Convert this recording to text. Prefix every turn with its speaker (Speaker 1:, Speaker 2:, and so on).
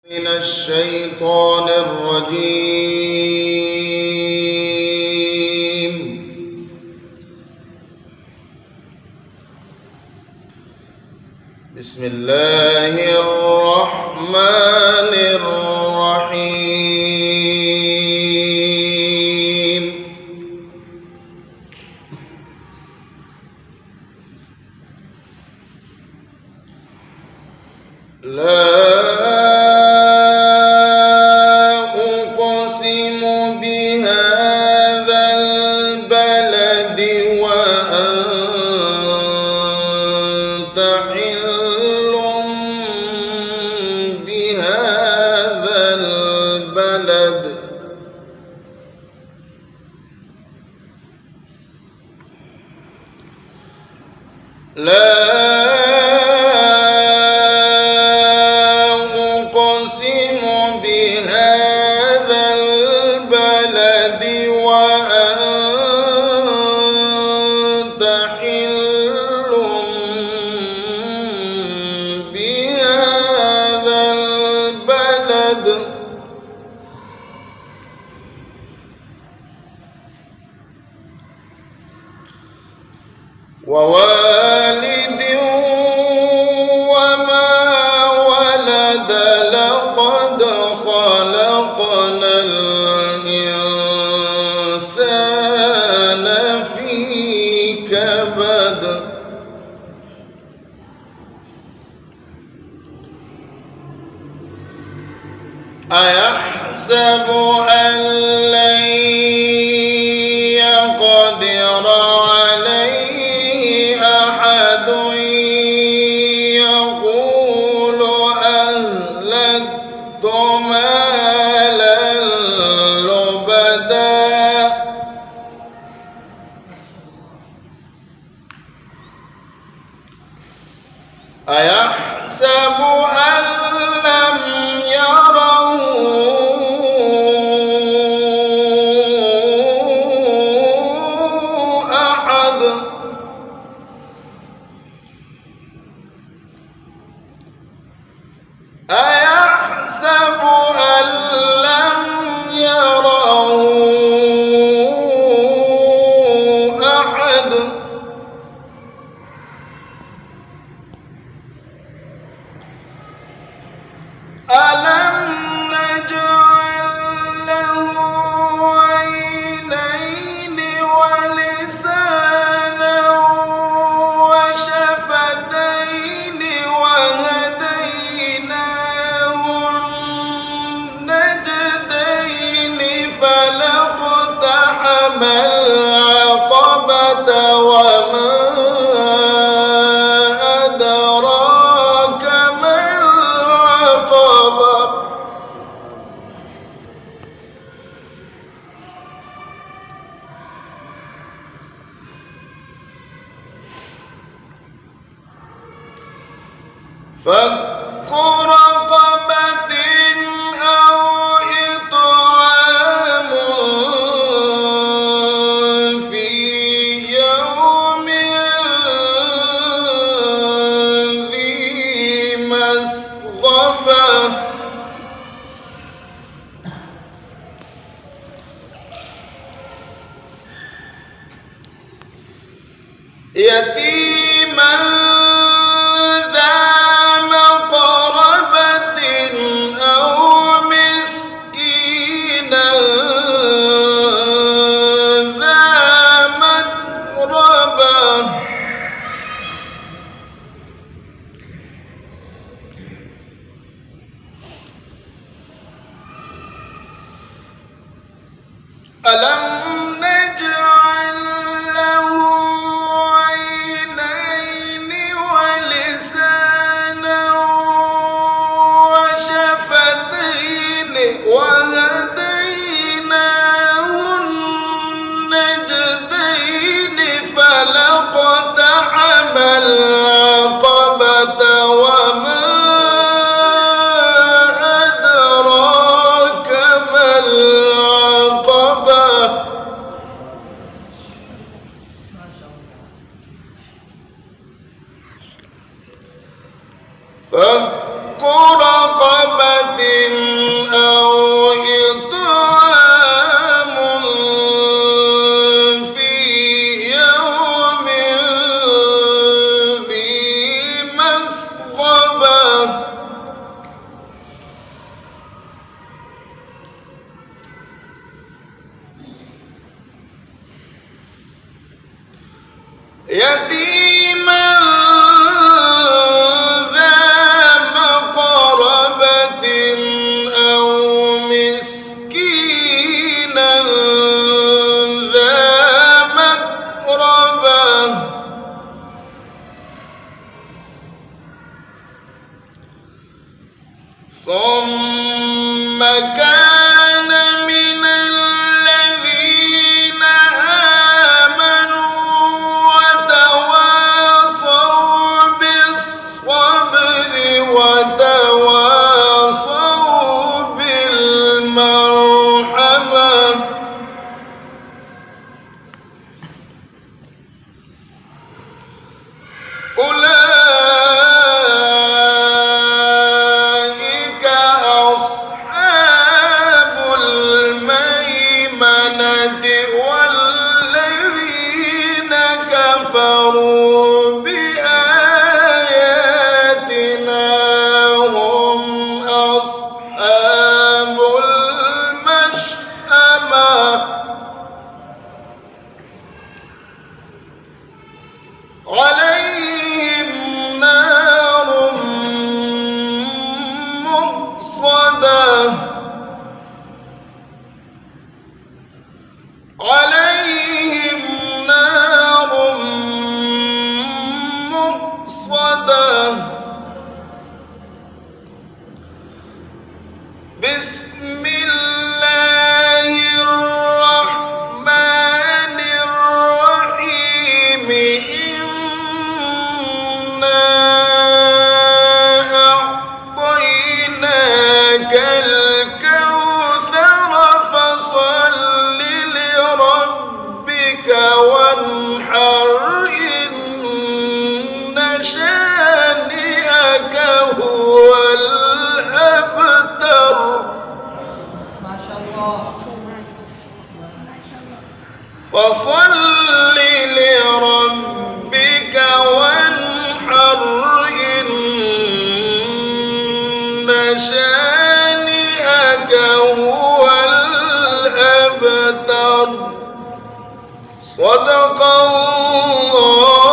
Speaker 1: من الشيطان الرجيم. بسم الله الرحمن الرحيم. لا أقسم بهذا البلد وأنت حل بهذا البلد. لا أقسم بهذا البلد وأنت حل بهذا البلد. ووالد وما ولد لقد خلقنا الإنسان في كبد. أيحسب أن لن يقدر عليه أحد يقول أهلكت مالا لبدا. أيحسب أن لم يره أحد. أيحسب أن لم يره أحد. ألم نجعل له عينين ولسانا وشفتين وهديناه النجدين فلاقتحم العقبة وما أدراك ما العقبة. فك رقبة أو إطعام في يوم ذي مسغبة. يتيما ذا مقربة أو مسكينا ذا متربة. ألم نجعل له عينين ولسانا وشفتين وهديناه النجدين فلاقتحم العقبة وما أدراك ما العقبة. يتيما ذا مقربة أو مسكينا ذا متربة ثم كان من الذين آمنوا وتواصوا بالصبر وتواصوا بالمرحمة أولئك أصحاب الميمنة والذين كفروا بآياتنا هم أصحاب المشأمة عليهم نار مؤصدة عليهم نار مؤصدة بسم الله الرحمن الرحيم إنا أعطيناك الكوثر فصل لربك وانحر إن شانئك هو الأبتر
Speaker 2: ما شاء الله.
Speaker 1: فصل لربك وانحر إن شانئك هو الأبتر صدق الله